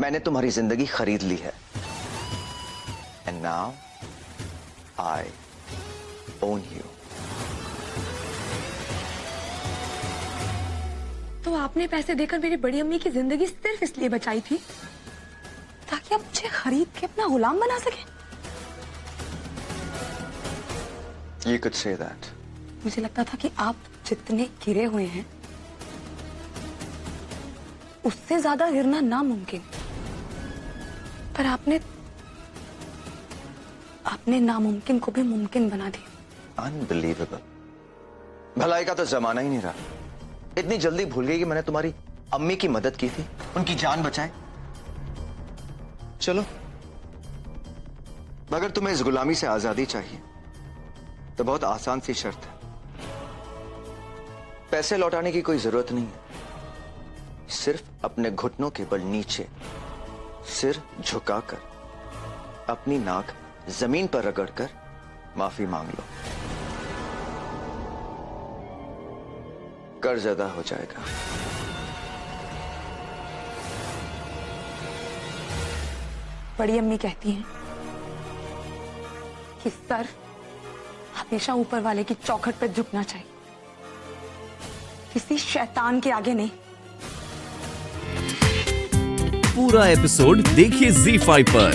मैंने तुम्हारी जिंदगी खरीद ली है and now I own you. तो आपने पैसे देकर मेरी बड़ी अम्मी की जिंदगी सिर्फ इसलिए बचाई थी ताकि आप मुझे खरीद के अपना गुलाम बना सके? You could say that. मुझे लगता था कि आप जितने गिरे हुए हैं उससे ज्यादा गिरना नामुमकिन, पर आपने नामुमकिन को भी मुमकिन बना दिया। Unbelievable. भलाई का तो जमाना ही नहीं रहा। इतनी जल्दी भूल गई कि मैंने तुम्हारी अम्मी की मदद की थी, उनकी जान बचाई। चलो, अगर तुम्हें इस गुलामी से आजादी चाहिए तो बहुत आसान सी शर्त है। पैसे लौटाने की कोई जरूरत नहीं है, सिर्फ अपने घुटनों के बल नीचे सिर झुकाकर अपनी नाक जमीन पर रगड़कर माफी मांग लो, कर्ज अदा हो जाएगा। बड़ी अम्मी कहती हैं कि सर हमेशा ऊपर वाले की चौखट पर झुकना चाहिए, किसी शैतान के आगे नहीं। पूरा एपिसोड देखिए ZEE5 पर।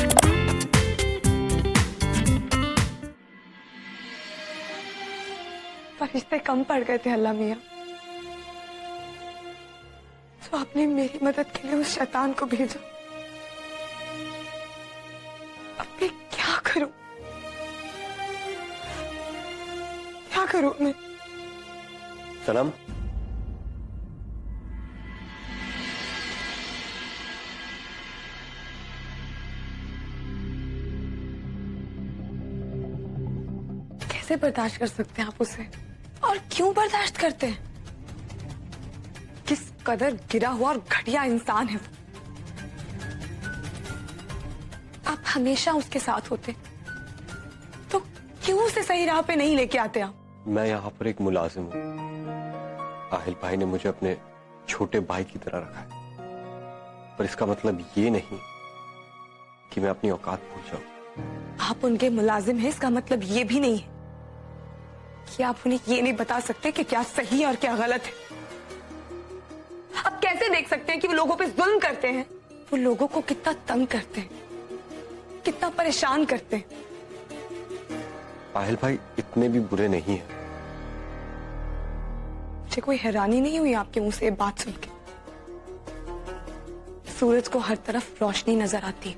फरिश्ते कम पड़ गए थे अल्लाह मियां, तो आपने मेरी मदद के लिए उस शैतान को भेजा। अब मैं क्या करूं? क्या करूं मैं? सनम, कैसे बर्दाश्त कर सकते हैं आप उसे, और क्यों बर्दाश्त करते हैं? किस कदर गिरा हुआ और घटिया इंसान है वो। आप हमेशा उसके साथ होते, तो क्यों उसे सही राह पे नहीं लेके आते आप? मैं यहाँ पर एक मुलाजिम हूँ। आहिल भाई ने मुझे अपने छोटे भाई की तरह रखा है, पर इसका मतलब ये नहीं कि मैं अपनी औकात भूल जाऊं। आप उनके मुलाजिम हैं, इसका मतलब ये भी नहीं है कि आप उन्हें ये नहीं बता सकते कि क्या सही और क्या गलत है। आप कैसे देख सकते हैं कि वो लोगों पे जुल्म करते हैं, वो लोगों को कितना तंग करते हैं, कितना परेशान करते हैं। आहिल भाई इतने भी बुरे नहीं हैं। मुझे कोई हैरानी नहीं हुई आपके मुंह से ये बात सुन के। सूरज को हर तरफ रोशनी नजर आती है,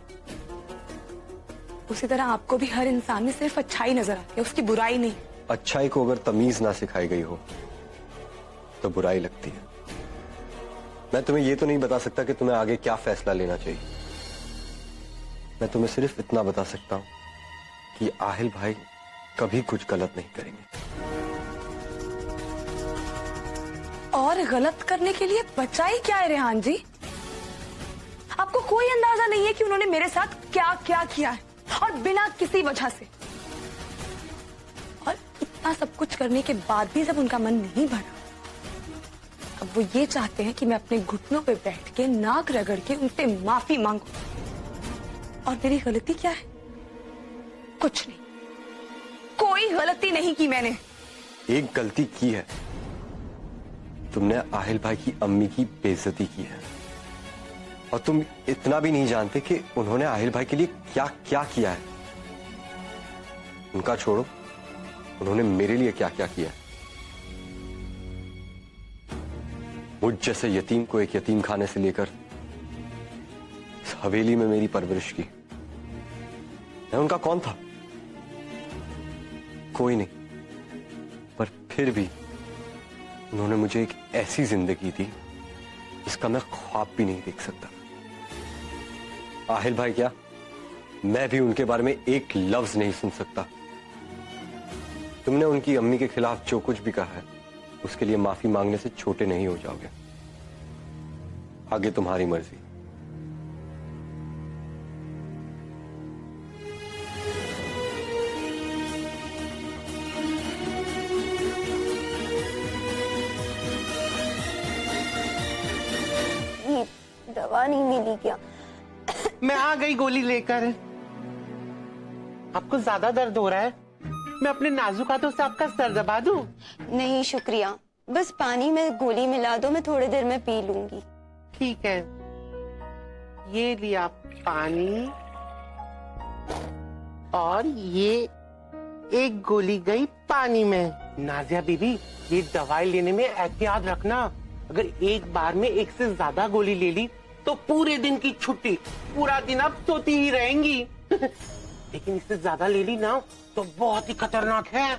उसी तरह आपको भी हर इंसान में सिर्फ अच्छाई नजर आती है, उसकी बुराई नहीं। अच्छाई को अगर तमीज ना सिखाई गई हो तो बुराई लगती है। मैं तुम्हें ये तो नहीं बता सकता कि तुम्हें आगे क्या फैसला लेना चाहिए। मैं तुम्हें सिर्फ इतना बता सकता हूं कि आहिल भाई कभी कुछ गलत नहीं करेंगे। और गलत करने के लिए बचा ही क्या है रेहान जी? आपको कोई अंदाजा नहीं है कि उन्होंने मेरे साथ क्या क्या किया है, और बिना किसी वजह से। और इतना सब कुछ करने के बाद भी जब उनका मन नहीं भरा, अब वो ये चाहते हैं कि मैं अपने घुटनों पे बैठ के नाक रगड़ के उनसे माफी मांगू। और मेरी गलती क्या है? कुछ नहीं, कोई गलती नहीं की मैंने। एक गलती की है, तुमने आहिल भाई की अम्मी की बेइज्जती की है। और तुम इतना भी नहीं जानते कि उन्होंने आहिल भाई के लिए क्या क्या किया है। उनका छोड़ो, उन्होंने मेरे लिए क्या क्या किया है। मुझ जैसे यतीम को एक यतीम खाने से लेकर इस हवेली में मेरी परवरिश की। मैं उनका कौन था? कोई नहीं, पर फिर भी उन्होंने मुझे एक ऐसी जिंदगी दी जिसका मैं ख्वाब भी नहीं देख सकता। आहिल भाई क्या, मैं भी उनके बारे में एक लफ्ज नहीं सुन सकता। तुमने उनकी अम्मी के खिलाफ जो कुछ भी कहा है उसके लिए माफी मांगने से छोटे नहीं हो जाओगे। आगे तुम्हारी मर्जी। दवा नहीं मिली क्या? मैं आ गई गोली लेकर। आपको ज्यादा दर्द हो रहा है? मैं अपने नाजुक हाथों से आपका सर दबा दूं? नहीं शुक्रिया, बस पानी में गोली मिला दो, मैं थोड़ी देर में पी लूंगी। ठीक है, ये लिया पानी और ये एक गोली गई पानी में। नाजिया बीबी, ये दवाई लेने में एहतियात रखना। अगर एक बार में एक से ज्यादा गोली ले ली तो पूरे दिन की छुट्टी, पूरा दिन आप सोती ही रहेंगी। लेकिन इससे ज्यादा ले ली ना तो बहुत ही खतरनाक है।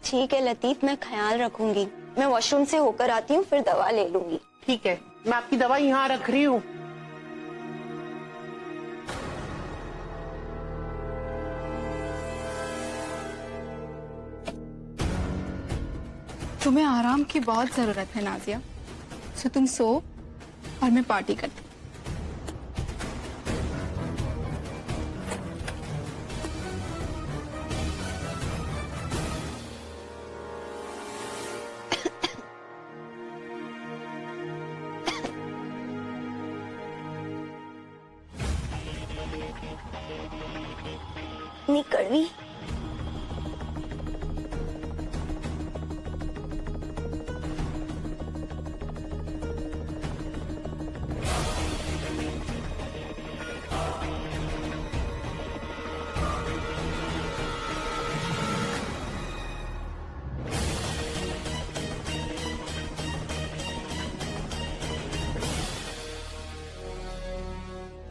ठीक है लतीफ, मैं ख्याल रखूंगी। मैं वॉशरूम से होकर आती हूँ, फिर दवा ले लूंगी। ठीक है, मैं आपकी दवा यहाँ रख रही हूँ। तुम्हें आराम की बहुत जरूरत है नाजिया, सो तुम सो और मैं पार्टी करती हूँ। इतनी कड़वी।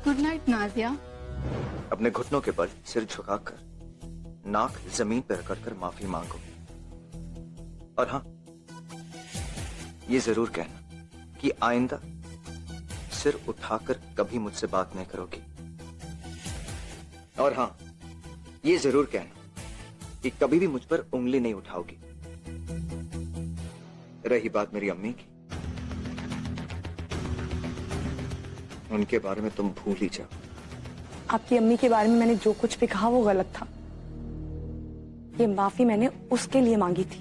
Good night Nazia. अपने घुटनों के बल सिर झुकाकर नाक जमीन पर रगड़कर माफी मांगो। और हाँ, ये जरूर कहना कि आइंदा सिर उठाकर कभी मुझसे बात नहीं करोगी। और हाँ, ये जरूर कहना कि कभी भी मुझ पर उंगली नहीं उठाओगी। रही बात मेरी अम्मी की, उनके बारे में तुम भूल ही जाओ। आपकी अम्मी के बारे में मैंने जो कुछ भी कहा वो गलत था। ये माफी मैंने उसके लिए मांगी थी,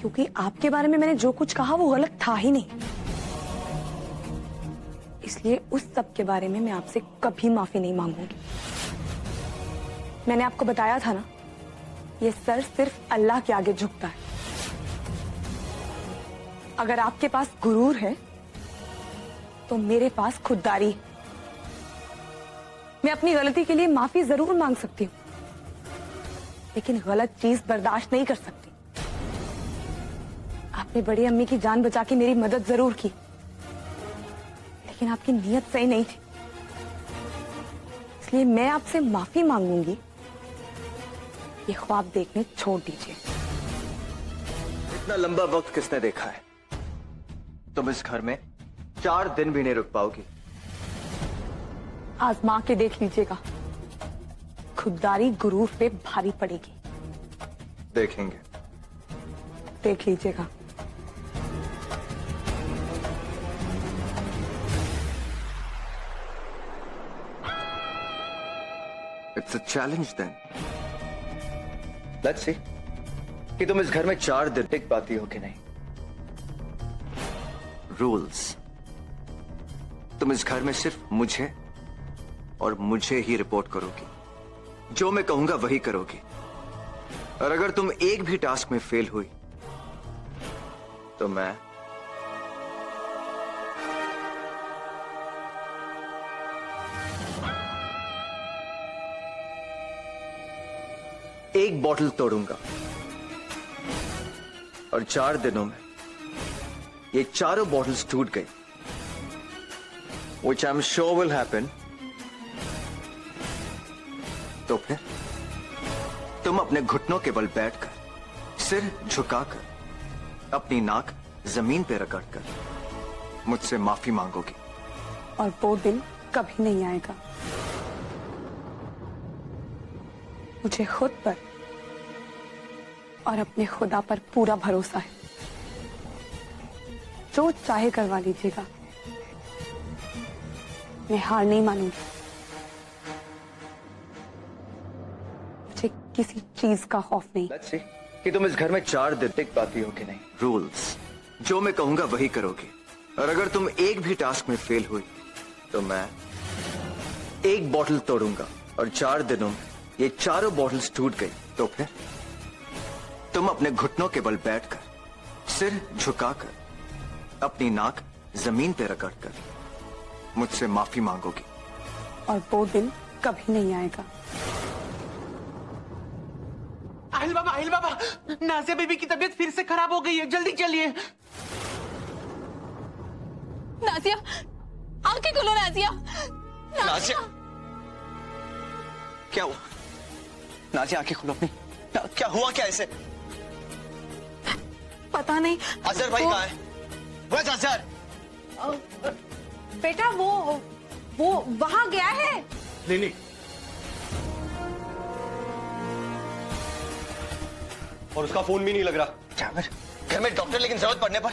क्योंकि आपके बारे में मैंने जो कुछ कहा वो गलत था ही नहीं। इसलिए उस सब के बारे में मैं आपसे कभी माफी नहीं मांगूंगी। मैंने आपको बताया था ना, ये सर सिर्फ अल्लाह के आगे झुकता है। अगर आपके पास गुरूर है तो मेरे पास खुददारी। मैं अपनी गलती के लिए माफी जरूर मांग सकती हूँ, लेकिन गलत चीज बर्दाश्त नहीं कर सकती। आपने बड़ी अम्मी की जान बचा के मेरी मदद जरूर की, लेकिन आपकी नीयत सही नहीं थी। इसलिए मैं आपसे माफी मांगूंगी। ये ख्वाब देखने छोड़ दीजिए। इतना लंबा वक्त किसने देखा है? तुम इस घर में 4 दिन भी नहीं रुक पाओगी। आजमा के देख लीजिएगा, खुददारी गुरूर पे भारी पड़ेगी। देखेंगे। देख लीजिएगा। It's a challenge then. Let's see कि तुम इस घर में 4 दिन टिक पाती हो कि नहीं। रूल्स, तुम इस घर में सिर्फ मुझे और मुझे ही रिपोर्ट करोगी। जो मैं कहूंगा वही करोगी। और अगर तुम एक भी टास्क में फेल हुई तो मैं एक बॉटल तोड़ूंगा। और 4 दिनों में ये चारों बॉटल्स टूट गई, which I'm sure will happen। तो फिर तुम अपने घुटनों के बल बैठकर, सिर झुकाकर, अपनी नाक जमीन पे रगड़कर मुझसे माफी मांगोगी। और वो दिन कभी नहीं आएगा। मुझे खुद पर और अपने खुदा पर पूरा भरोसा है। जो चाहे करवा लीजिएगा, मैं हार नहीं मानूंगी। मुझे किसी चीज का खौफ नहीं। Let's see कि तुम इस घर में 4 दिन टिक पाती हो कि नहीं। रूल्स, जो मैं कहूंगा वही करोगी। और अगर तुम एक भी टास्क में फेल हुई तो मैं एक बॉटल तोड़ूंगा और 4 दिनों में ये चारों बॉटल्स टूट गई तो फिर तुम अपने घुटनों के बल बैठकर सिर झुकाकर अपनी नाक जमीन पे रगड़कर मुझसे माफी मांगोगी। और वो दिन कभी नहीं आएगा। आहिल बाबा, नाजिया बीबी की तबीयत फिर से खराब हो गई है, जल्दी चलिए। नाजिया, आंखें खोलो नाजिया। नाजिया, क्या हुआ? नाजिया आंखें खोलो अपनी। क्या हुआ क्या इसे? पता नहीं। अजहर भाई कहाँ है? Where's अजहर? बेटा वो वहां गया है। नहीं, और उसका फोन भी नहीं लग रहा। जामिर, घर में डॉक्टर लेकिन जरूरत पड़ने पर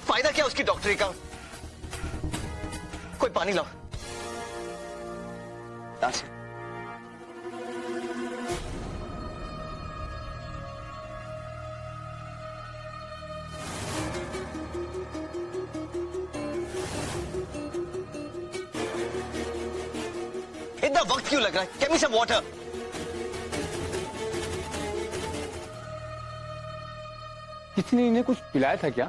फायदा क्या उसकी डॉक्टरी का? कोई पानी लाओ। नाजिया, इतना वक्त क्यों लग रहा है? Give me some water. किसी ने इन्हें कुछ पिलाया था क्या?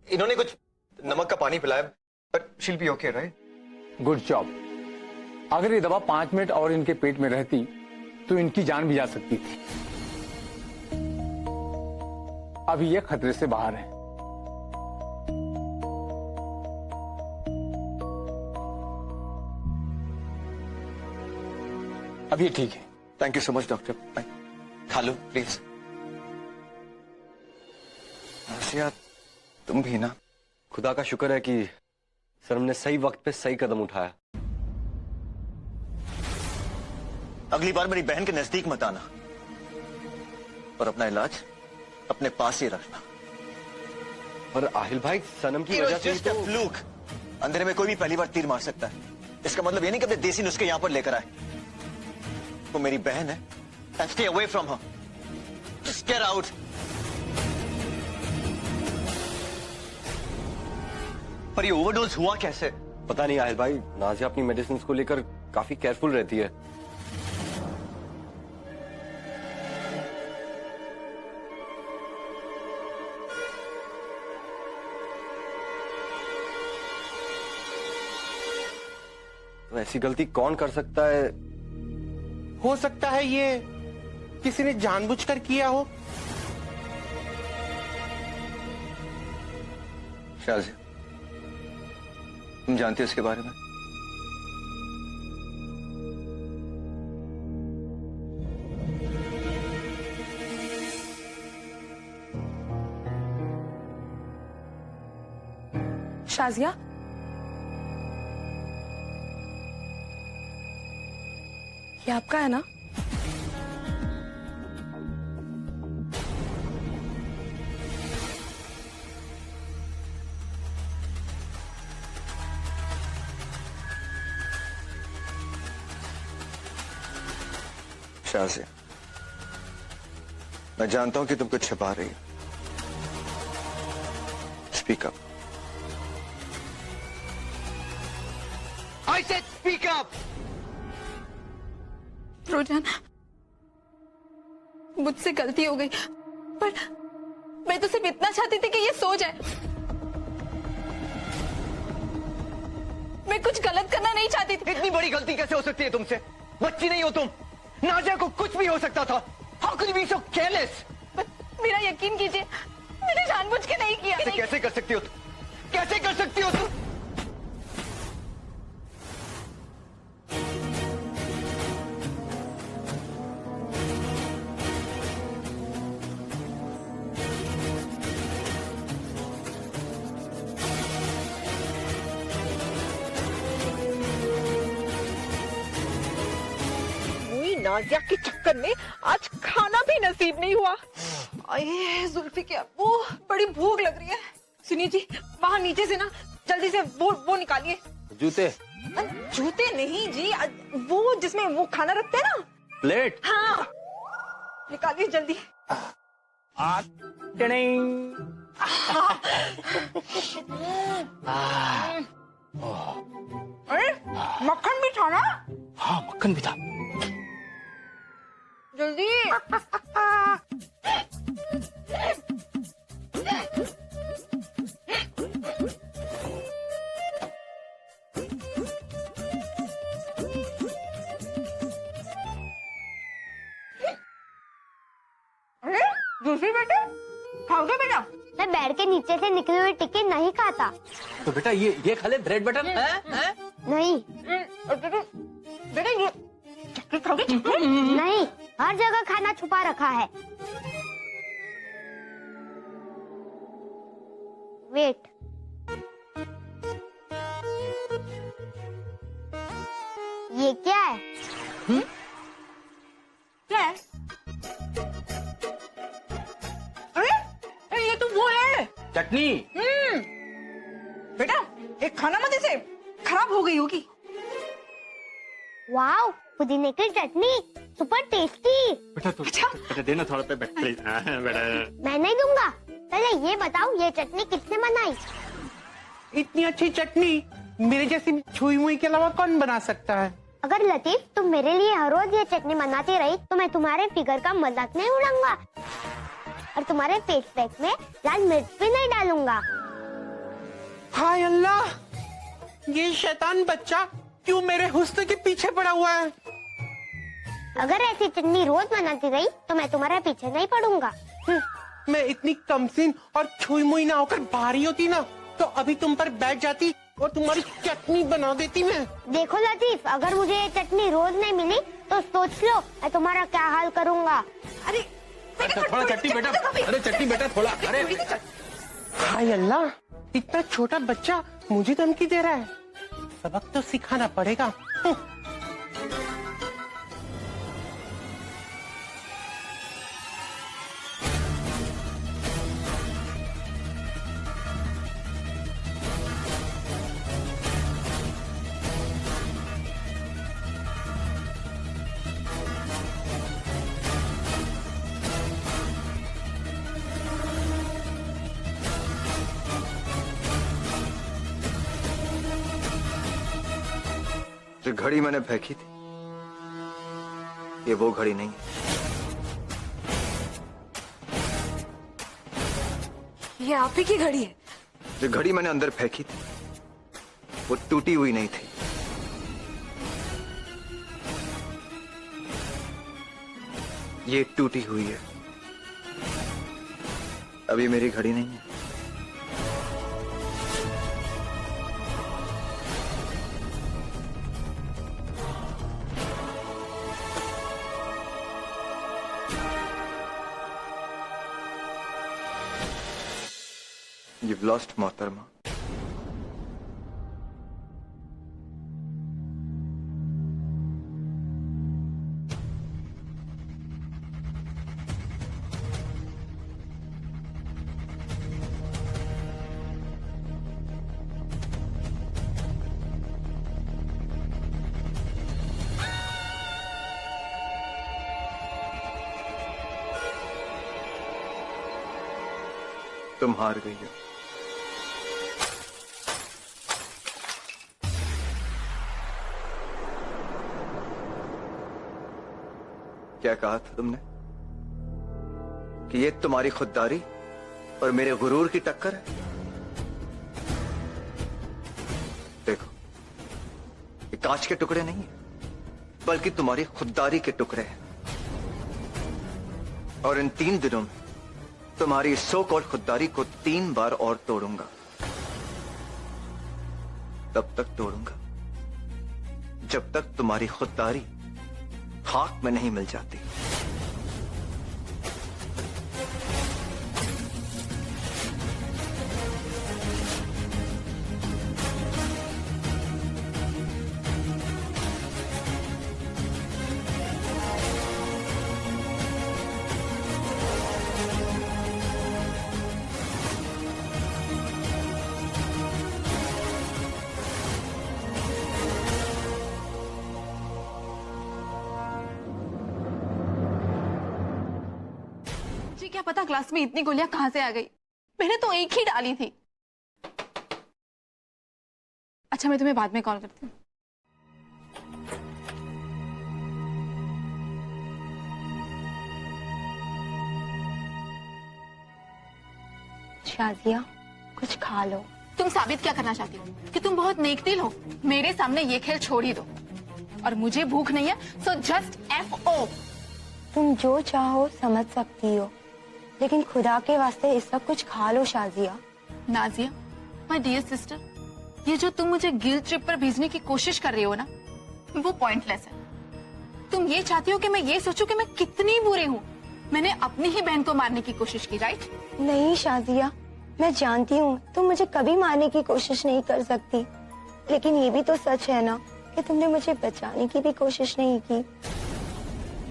इन्होंने कुछ नमक का पानी पिलाया, but she'll be okay, right? Good job. अगर ये दवा 5 मिनट और इनके पेट में रहती तो इनकी जान भी जा सकती थी। अभी ये खतरे से बाहर है। अब ये ठीक है। Thank you so much doctor. खा लो प्लीज। नाजिया, तुम भी ना। खुदा का शुक्र है कि सर हमने सही वक्त पे सही कदम उठाया। अगली बार मेरी बहन के नजदीक मत आना और अपना इलाज अपने पास ही रखना। पर आहिल भाई, सनम की वजह से ही तो फ्लूक। अंधेरे में कोई भी पहली बार तीर मार सकता है। इसका मतलब ये नहीं कि अपने देसी नुस्खे यहां पर लेकर आए। वो मेरी बहन है। Stay away from her. Just get out. पर ये ओवरडोज हुआ कैसे? पता नहीं आहिल भाई, नाजिया अपनी मेडिसिन को लेकर काफी केयरफुल रहती है। तो ऐसी गलती कौन कर सकता है? हो सकता है ये किसी ने जानबूझकर किया हो। शाज़िया, तुम जानते हो इसके बारे में? शाजिया, ये आपका है ना? शाज़िया, मैं जानता हूं कि तुम कुछ छिपा रही हो। Speak up. I said speak up. रोजान, मुझसे गलती हो गई, पर मैं तो सिर्फ इतना चाहती थी कि ये सो जाए। मैं कुछ गलत करना नहीं चाहती थी। इतनी बड़ी गलती कैसे हो सकती है तुमसे? बच्ची नहीं हो तुम। नाजिया को कुछ भी हो सकता था। How could you be so careless? मेरा यकीन कीजिए, मैंने जानबूझ के नहीं किया। कैसे कर सकती हो तुम? कैसे कर सकती हो तुम? नाजिया के चक्कर में आज खाना भी नसीब नहीं हुआ। अये जुल्फी के अब्बू, बड़ी भूख लग रही है। सुनिए जी, वहाँ नीचे से ना जल्दी से वो निकालिए। जूते? जूते नहीं जी, वो जिसमें वो खाना रखते हैं ना। प्लेट? हाँ, निकालिए जल्दी। ढक्कन भी था। जल्दी। अरे दूसरी बेटा खाओगे बेटा? मैं बेड के नीचे से निकले हुए टिक्के नहीं खाता। तो बेटा ये खा ले ब्रेड बटर। नहीं बेटा ये चक्कर खाओगे? चक्कर? नहीं, हर जगह खाना छुपा रखा है। वेट, ये क्या है? क्या है? अरे ये तो वो है चटनी। बेटा, एक खाना मत इसे, खराब हो गई होगी। वाओ, पुदीने की चटनी, सुपर टेस्टी। बेटा देना थोड़ा पे प्लीज। मैं नहीं दूंगा। पहले ये बताओ, ये चटनी किसने बनाई? इतनी अच्छी चटनी मेरे जैसी छुई मुई के अलावा कौन बना सकता है? अगर लतीफ तुम मेरे लिए हर रोज ये चटनी बनाती रही तो मैं तुम्हारे फिगर का मजाक नहीं उड़ाऊंगा और तुम्हारे फेस पैक में लाल मिर्च भी नहीं डालूंगा। हाय अल्लाह, ये शैतान बच्चा क्यों मेरे हुस्न के पीछे पड़ा हुआ है? अगर ऐसी चटनी रोज बनाती रही तो मैं तुम्हारे पीछे नहीं पड़ूंगा। मैं इतनी कमसीन और छुई मुई ना होकर भारी होती ना तो अभी तुम पर बैठ जाती और तुम्हारी चटनी बना देती मैं। देखो लतीफ, अगर मुझे ये चटनी रोज नहीं मिली तो सोच लो मैं तुम्हारा क्या हाल करूंगा। अरे थोड़ा चटनी बेटा। अरे चटनी बेटा थोड़ा। अरे हाय अल्लाह, इतना छोटा बच्चा मुझे धमकी दे रहा है। सबक तो सिखाना पड़ेगा। जो घड़ी मैंने फेंकी थी ये वो घड़ी नहीं है। ये आप ही की घड़ी है। जो घड़ी मैंने अंदर फेंकी थी वो टूटी हुई नहीं थी। ये टूटी हुई है। अभी मेरी घड़ी नहीं है। You've lost मोहतरमा। तुम हार गई हो। क्या कहा था तुमने कि ये तुम्हारी खुददारी और मेरे गुरूर की टक्कर है? देखो, ये कांच के टुकड़े नहीं है बल्कि तुम्हारी खुददारी के टुकड़े हैं। और इन 3 दिनों में तुम्हारी सो कॉल्ड खुददारी को 3 बार और तोड़ूंगा। तब तक तोड़ूंगा जब तक तुम्हारी खुददारी खाक में नहीं मिल जाती। क्या पता क्लास में इतनी गोलियां कहां से आ गई। मैंने तो एक ही डाली थी। अच्छा, मैं तुम्हें बाद में कॉल करती हूँ। शाजिया कुछ खा लो। तुम साबित क्या करना चाहती हो कि तुम बहुत नेकदिल हो? मेरे सामने ये खेल छोड़ ही दो। और मुझे भूख नहीं है, सो जस्ट FO। तुम जो चाहो समझ सकती हो, लेकिन खुदा के वास्ते इस वक्त कुछ खा लो Shazia. Nazia, my dear sister, ये जो तुम मुझे गिल्ट ट्रिप पर भेजने की कोशिश कर रही हो ना, वो पॉइंटलेस है। तुम ये चाहती हो कि मैं ये सोचूं कि मैं कितनी बुरी हूँ। मैंने अपनी ही बहन को मारने की कोशिश की, राइट? नहीं शाजिया, मैं जानती हूँ तुम मुझे कभी मारने की कोशिश नहीं कर सकती, लेकिन ये भी तो सच है ना कि तुमने मुझे बचाने की भी कोशिश नहीं की।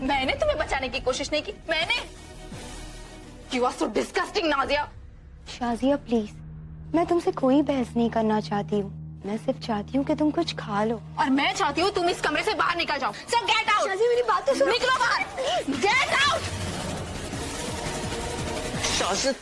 मैंने तुम्हें बचाने की कोशिश नहीं की? मैंने? You are so disgusting, Nazia. Shazia please, मैं तुमसे कोई बहस नहीं करना चाहती हूँ, मैं सिर्फ चाहती हूँ कि तुम कुछ खा लो। और मैं चाहती हूँ तुम इस कमरे से बाहर निकल जाओ। So get out। शाजिया मेरी बात तो सुनो। निकलो बाहर। Get out। शाजिया,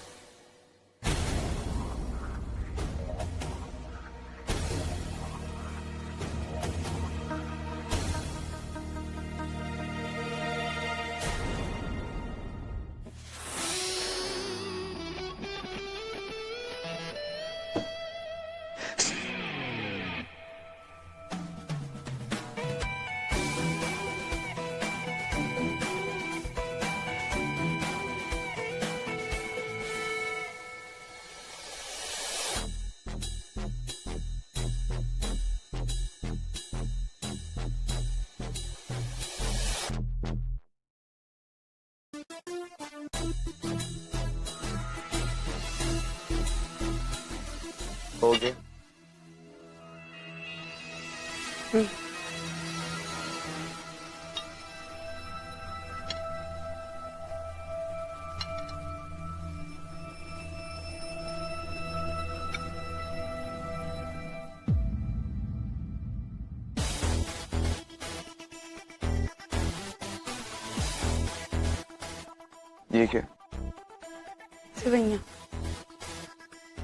हो गया। ये क्या? सेवैयां।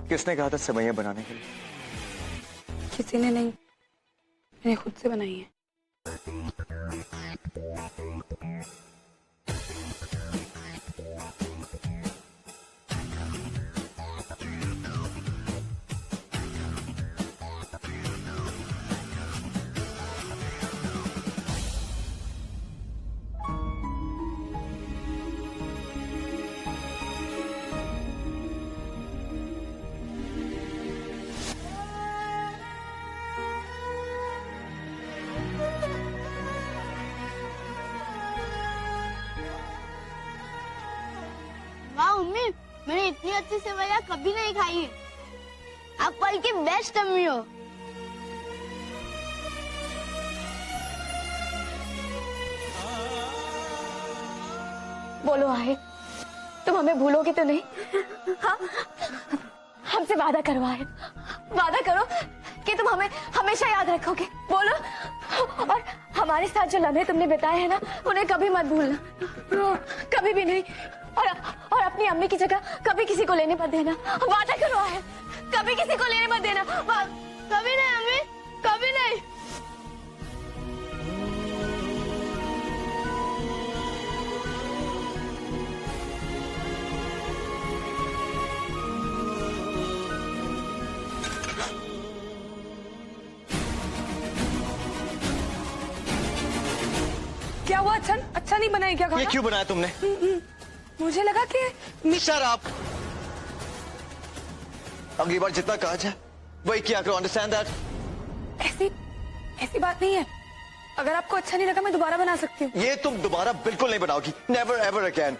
किसने कहा था सेवैयां बनाने के लिए? किसी ने नहीं, मैंने खुद से बनाई है। वाह मम्मी, मैंने इतनी अच्छी सेवैयां कभी नहीं खाई है। आप कल की बेस्ट अम्मी हो। बोलो आहे, तुम हमें भूलोगे तो नहीं? हाँ, हमसे वादा करो आहे, वादा करो कि तुम हमें हमेशा याद रखोगे। बोलो, और हमारे साथ जो लम्हे तुमने बिताए हैं ना, उन्हें कभी मत भूलना, कभी भी नहीं। और अपनी अम्मी की जगह कभी किसी को लेने मत देना। वादा करो आहे, कभी किसी को लेने मत देना। कभी नहीं अम्मी, कभी नहीं। क्या हुआ? अच्छा नहीं बनाया क्या खाना? ये क्यों बनाया तुमने? मुझे लगा कि शट अप। अगली बार जितना कहा जाए वही किया करो, अंडरस्टैंड दैट? ऐसी बात नहीं है। अगर आपको अच्छा नहीं लगा मैं दोबारा बना सकती हूँ। ये तुम दोबारा बिल्कुल नहीं बनाओगी, नेवर एवर अगेन।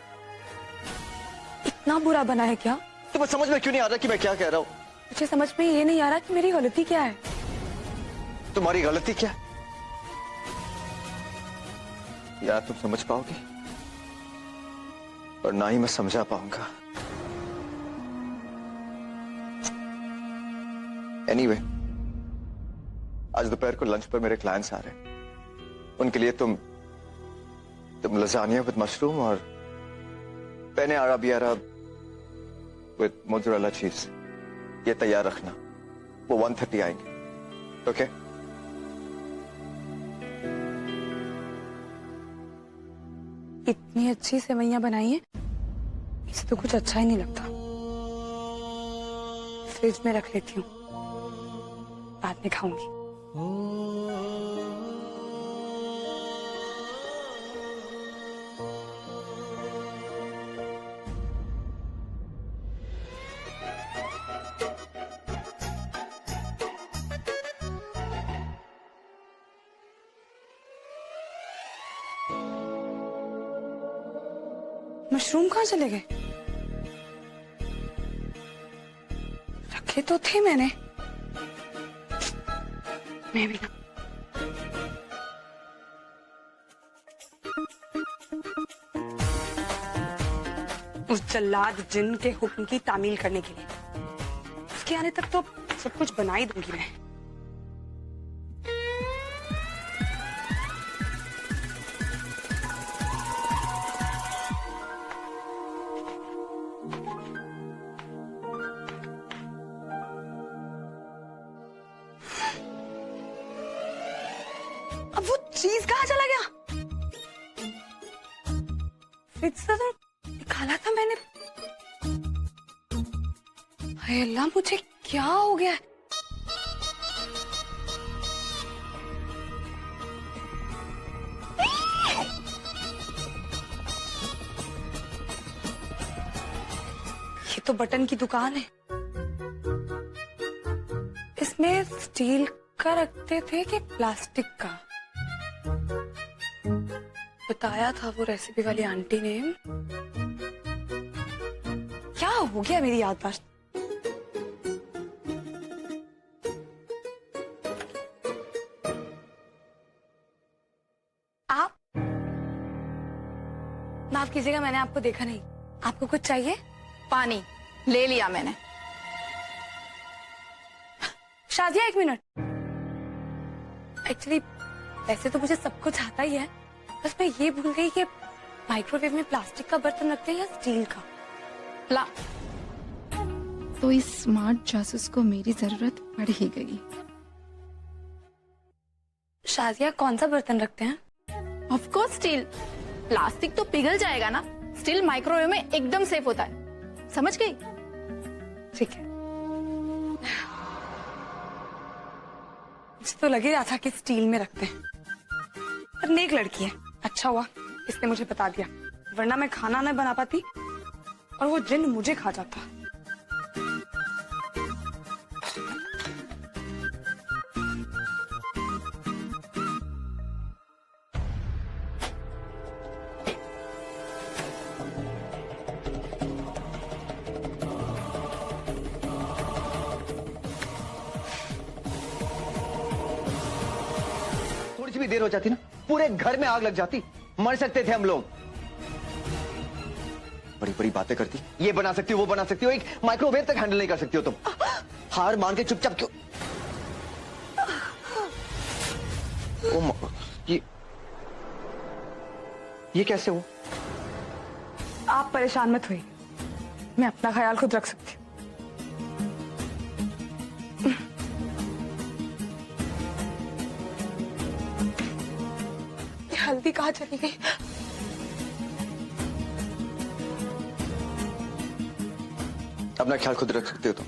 इतना बुरा बना है क्या? तुम्हें समझ में क्यों नहीं आ रहा कि मैं क्या कह रहा हूँ? मुझे समझ में ये नहीं आ रहा कि मेरी गलती क्या है। तुम्हारी गलती क्या है? या तुम समझ पाओगे और ना ही मैं समझा पाऊंगा। एनीवे, आज दोपहर को लंच पर मेरे क्लाइंट्स आ रहे हैं। उनके लिए तुम लजानिया विद मशरूम और पेने अराबियारा विद मोज़रेला चीज ये तैयार रखना। वो 1:30 आएंगे। ओके? इतनी अच्छी सेवैयां बनाई हैं, इसे तो कुछ अच्छा ही नहीं लगता। फ्रिज में रख लेती हूँ, बाद में खाऊंगी। मशरूम कहाँ चले गए? रखे तो थे मैंने। मैं भी ना। उस जल्लाद जिन के हुक्म की तामील करने के लिए, उसके आने तक तो सब कुछ बना ही दूंगी मैं। अब वो चीज कहाँ चला गया? फ्रिज से तो निकाला था मैंने। हाय अल्लाह, मुझे क्या हो गया है? ये तो बटन की दुकान है। इसमें स्टील का रखते थे कि प्लास्टिक का? बताया था वो रेसिपी वाली आंटी ने। क्या हो गया मेरी याददाश्त? आप माफ कीजिएगा, मैंने आपको देखा नहीं। आपको कुछ चाहिए? पानी ले लिया मैंने। शादिया, एक मिनट। एक्चुअली वैसे तो मुझे सब कुछ आता ही है, बस मैं ये भूल गई कि माइक्रोवेव में प्लास्टिक का बर्तन रखते हैं या स्टील का। ला, तो इस स्मार्ट जासूस को मेरी जरूरत पड़ ही गई। शादिया, कौन सा बर्तन रखते हैं? Of course steel. प्लास्टिक तो पिघल जाएगा ना, स्टील माइक्रोवेव में एकदम सेफ होता है। समझ गई? ठीक है। मुझे तो लग ही रहा था कि स्टील में रखते हैं, पर नेक लड़की है। अच्छा हुआ इसने मुझे बता दिया, वरना मैं खाना नहीं बना पाती और वो जिन मुझे खा जाता। थोड़ी सी भी देर हो जाती ना, पूरे घर में आग लग जाती, मर सकते थे हम लोग। बड़ी बड़ी बातें करती, ये बना सकती हो, वो बना सकती हो, एक माइक्रोवेव तक हैंडल नहीं कर सकती हो तुम। हार मान के चुपचाप क्यों? ये कैसे हो? आप परेशान मत होइए, मैं अपना ख्याल खुद रख सकती हूँ। ये हल्दी कहाँ चली गई? अपना ख्याल खुद रख सकते हो तुम।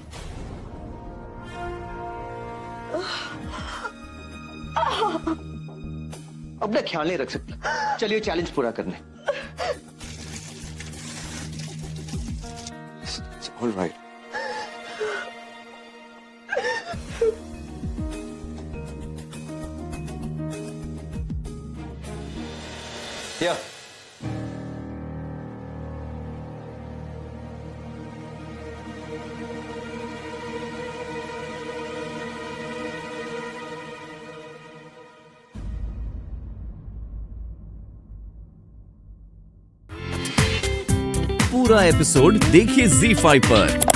अपना ख्याल नहीं रख सकती, चलिए चैलेंज पूरा करने। All right. Yeah. पूरा एपिसोड देखिए ZEE5 पर।